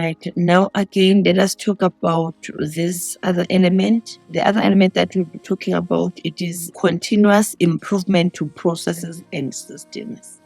Right. Now, again, let us talk about this other element. The other element that we'll be talking about, it is continuous improvement to processes and systems.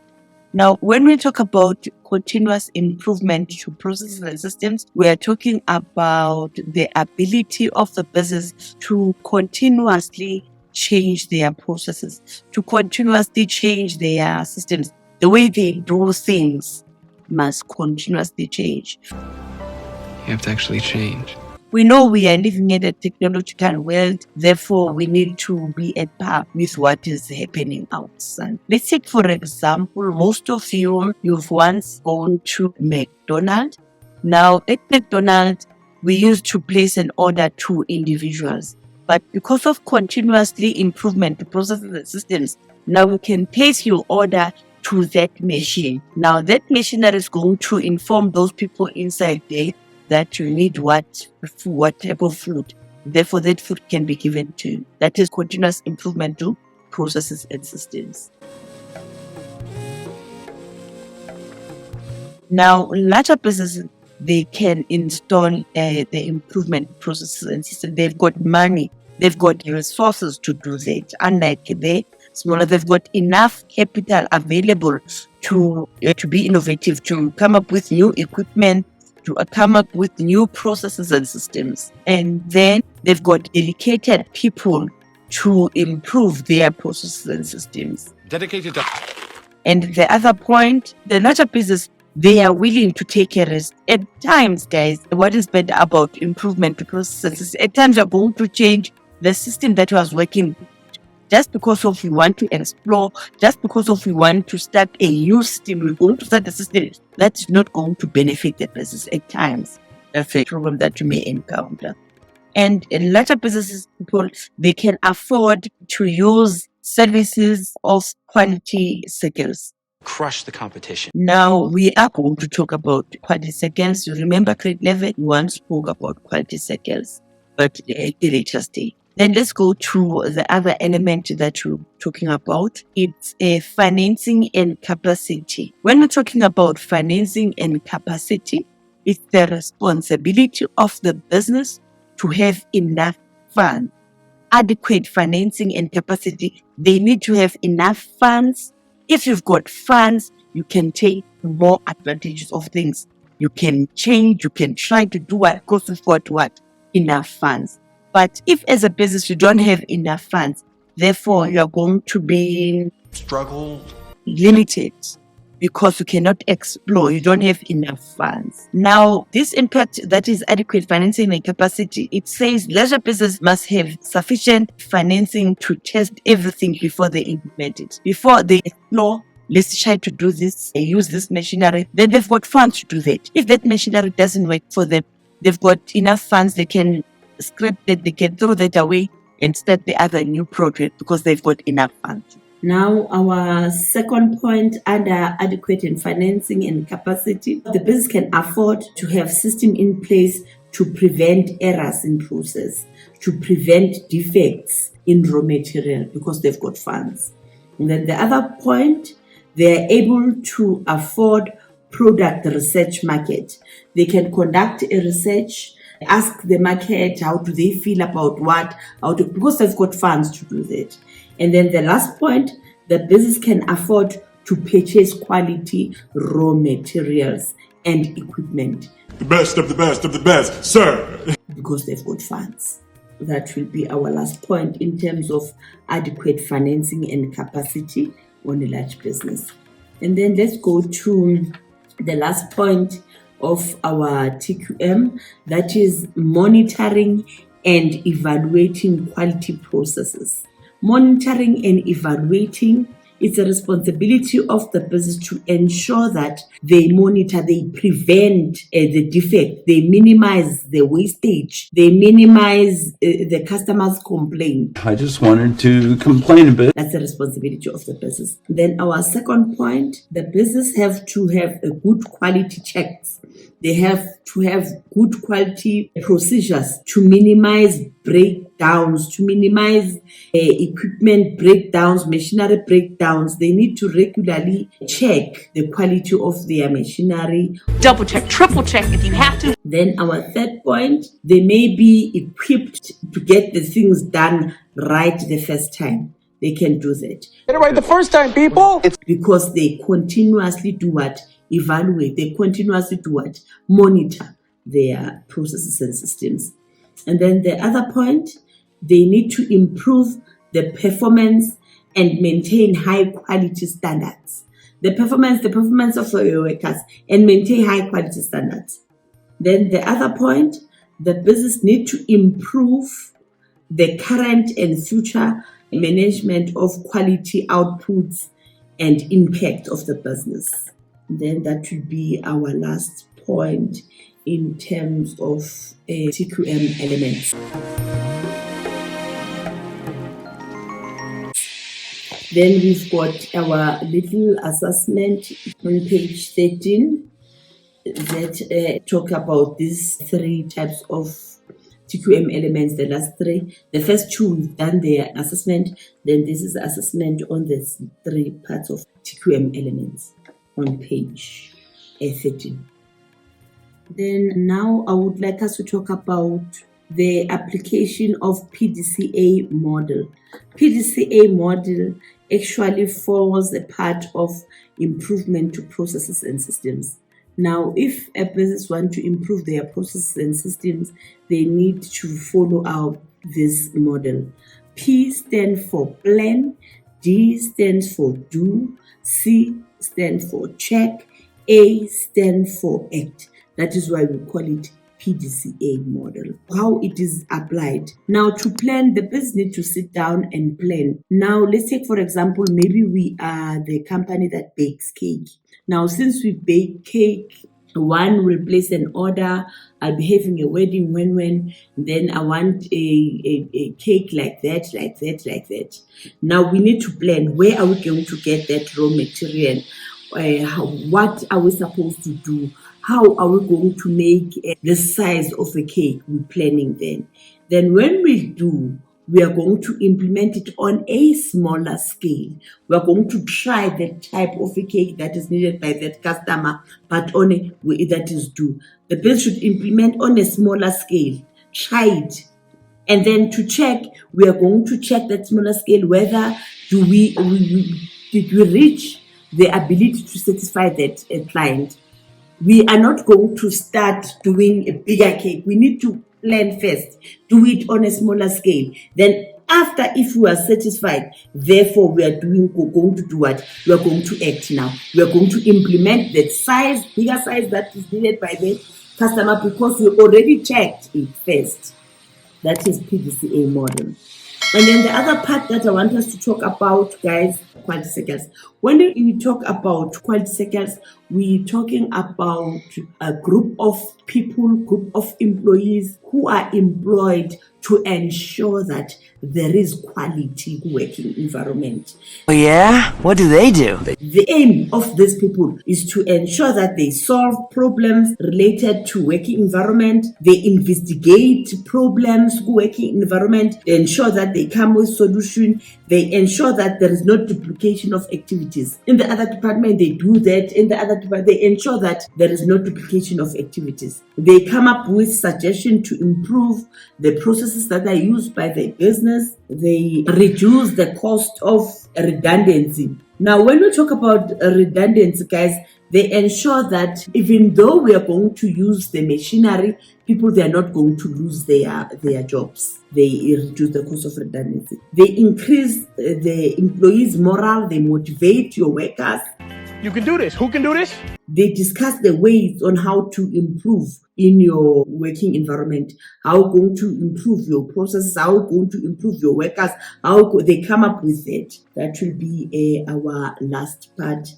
Now, when we talk about continuous improvement to processes and systems, we are talking about the ability of the business to continuously change their processes, to continuously change their systems. The way they do things must continuously change. You have to actually change. We know we are living in a technological world, therefore we need to be at par with what is happening outside. Let's take, for example, most of you've once gone to McDonald's. Now, at McDonald's, we used to place an order to individuals. But because of continuously improvement to processes and systems, now we can place your order to that machine. Now, that machinery is going to inform those people inside there that you need what type of food. Therefore, that food can be given to you. That is continuous improvement to processes and systems. Now, larger businesses, they can install the improvement processes and systems. They've got money, they've got resources to do that. Unlike the smaller, they've got enough capital available to be innovative, to come up with new equipment, to come up with new processes and systems. And then they've got dedicated people to improve their processes and systems. Dedicated to... And the other point, the larger business, they are willing to take a risk. At times, guys, what is better about improvement to processes? At times, you're going to change the system that was working just because of you want to explore, just because of you want to start a new system. You're going to start a system that's not going to benefit the business at times. That's a problem that you may encounter. And in larger businesses, people, they can afford to use services of quality circles. Crush the competition. Now, we are going to talk about quality circles. You remember grade 11, we once spoke about quality circles, but at the later stage. Then let's go to the other element that we're talking about. It's a financing and capacity. When we're talking about financing and capacity, it's the responsibility of the business to have enough funds. Adequate financing and capacity. They need to have enough funds. If you've got funds, you can take more advantages of things. You can change, you can try to do what, because you've got what? Enough funds. But if as a business you don't have enough funds, therefore you are going to be limited because you cannot explore. You don't have enough funds. Now, this impact that is adequate financing and capacity, it says leisure business must have sufficient financing to test everything before they implement it. Before they explore, let's try to do this, use this machinery, then they've got funds to do that. If that machinery doesn't work for them, they've got enough funds, they can script that, they can throw that away and start the other new project because they've got enough funds. Now, our second point under adequate and financing and capacity, the business can afford to have system in place to prevent errors in process, to prevent defects in raw material because they've got funds. And then the other point, they're able to afford product research market. They can conduct a research, ask the market how do they feel about what, because they've got funds to do that. And then the last point, the business can afford to purchase quality raw materials and equipment. The best of the best of the best, sir. Because they've got funds. That will be our last point in terms of adequate financing and capacity on a large business. And then let's go to the last point of our TQM, that is monitoring and evaluating quality processes. Monitoring and evaluating, it's a responsibility of the business to ensure that they monitor, they prevent the defect, they minimize the wastage, they minimize the customer's complaint. I just wanted to complain a bit. That's the responsibility of the business. Then our second point, the business have to have a good quality checks They have to have good quality procedures to minimize breakdowns, to minimize equipment breakdowns, machinery breakdowns. They need to regularly check the quality of their machinery. Double check, triple check if you have to. Then our third point, they may be equipped to get the things done right the first time. They can do that. Get it right the first time, people. Because they continuously do what? Evaluate. They continuously do what? Monitor their processes and systems. And then the other point, they need to improve the performance and maintain high quality standards. The performance of your workers, and maintain high quality standards. Then the other point, the business need to improve the current and future management of quality outputs and impact of the business. Then that will be our last point in terms of TQM elements. Then we've got our little assessment on page 13 that talk about these three types of TQM elements, the last three. The first two, we've done their assessment. Then this is assessment on the three parts of TQM elements on page 13. Then now I would like us to talk about the application of PDCA model. PDCA model actually forms a part of improvement to processes and systems. Now, if a business wants to improve their processes and systems, they need to follow out this model. P stands for plan, D stands for do, C stands for check, A stands for act. That is why we call it PDCA model. How it is applied. Now, to plan, the business need to sit down and plan. Now, let's take, for example, maybe we are the company that bakes cake. Now, since we bake cake, one will place an order. I'll be having a wedding when then I want a cake like that. Now, we need to plan. Where are we going to get that raw material? What are we supposed to do? How are we going to make the size of a cake? We're planning then. Then when we do, we are going to implement it on a smaller scale. We are going to try the type of a cake that is needed by that customer, but on a way that is due. The business should implement on a smaller scale. Try it. And then to check, we are going to check that smaller scale, whether did we reach the ability to satisfy that client. We are not going to start doing a bigger cake. We need to plan first, do it on a smaller scale. Then after, if we are satisfied, therefore we're going to do what? We are going to act now. We are going to implement that size, bigger size that is needed by the customer because we already checked it first. That is PDCA model. And then the other part that I want us to talk about, guys, quality cycles. When we talk about quality cycles, we're talking about a group of people, group of employees who are employed to ensure that there is quality working environment. Oh yeah? What do they do? The aim of these people is to ensure that they solve problems related to working environment, they investigate problems, working environment, they ensure that they come with solution, they ensure that there is no duplication of activities. In the other department, they do that. In the other department, they ensure that there is no duplication of activities. They come up with suggestions to improve the processes that are used by the business. They reduce the cost of redundancy. Now, when we talk about redundancy, guys, they ensure that even though we are going to use the machinery, people, they are not going to lose their jobs. They reduce the cost of redundancy. They increase the employees' morale. They motivate your workers. You can do this. Who can do this? They discuss the ways on how to improve in your working environment, how going to improve your processes, how going to improve your workers, how they come up with it. That will be our last part.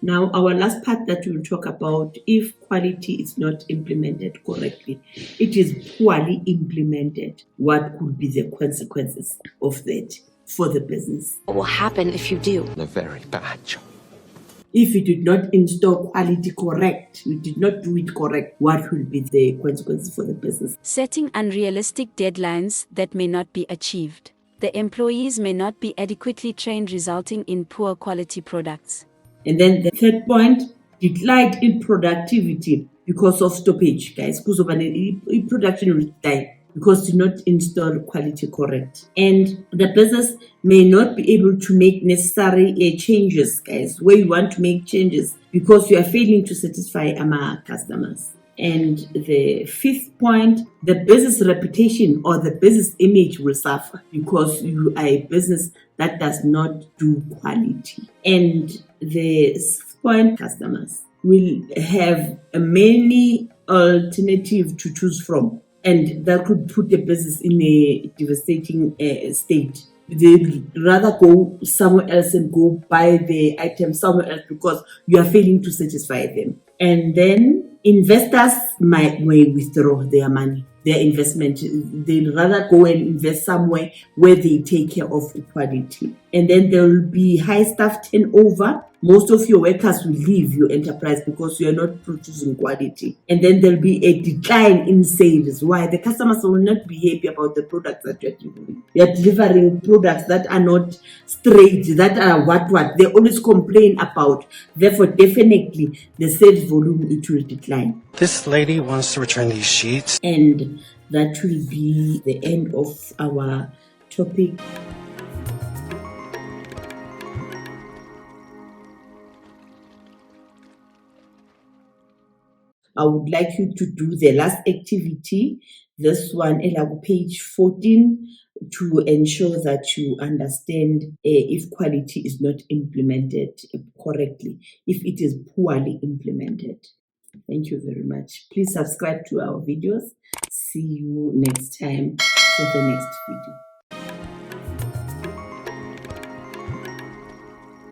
Now, our last part that we'll talk about, if quality is not implemented correctly, it is poorly implemented, what could be the consequences of that for the business? What will happen if you do? A very bad job. If you did not install quality correct, you did not do it correct, what will be the consequences for the business? Setting unrealistic deadlines that may not be achieved. The employees may not be adequately trained, resulting in poor quality products. And then the third point, decline in productivity because of stoppage, guys. Because of an production will die because you not install quality correct. And the business may not be able to make necessary changes, guys, where you want to make changes because you are failing to satisfy our customers. And the fifth point, the business reputation or the business image will suffer because you are a business that does not do quality. And the sixth point, customers will have many alternatives to choose from, and that could put the business in a devastating state. They'd rather go somewhere else and go buy the item somewhere else because you are failing to satisfy them. And then investors may withdraw their money, their investment. They'd rather go and invest somewhere where they take care of quality. And then there will be high staff turnover. Most of your workers will leave your enterprise because you are not producing quality. And then there'll be a decline in sales. Why? The customers will not be happy about the products that you're delivering. You're delivering products that are not straight, that are what they always complain about. Therefore, definitely the sales volume, it will decline. This lady wants to return these sheets. And that will be the end of our topic. I would like you to do the last activity, this one, page 14, to ensure that you understand if quality is not implemented correctly, if it is poorly implemented. Thank you very much. Please subscribe to our videos. See you next time for the next video.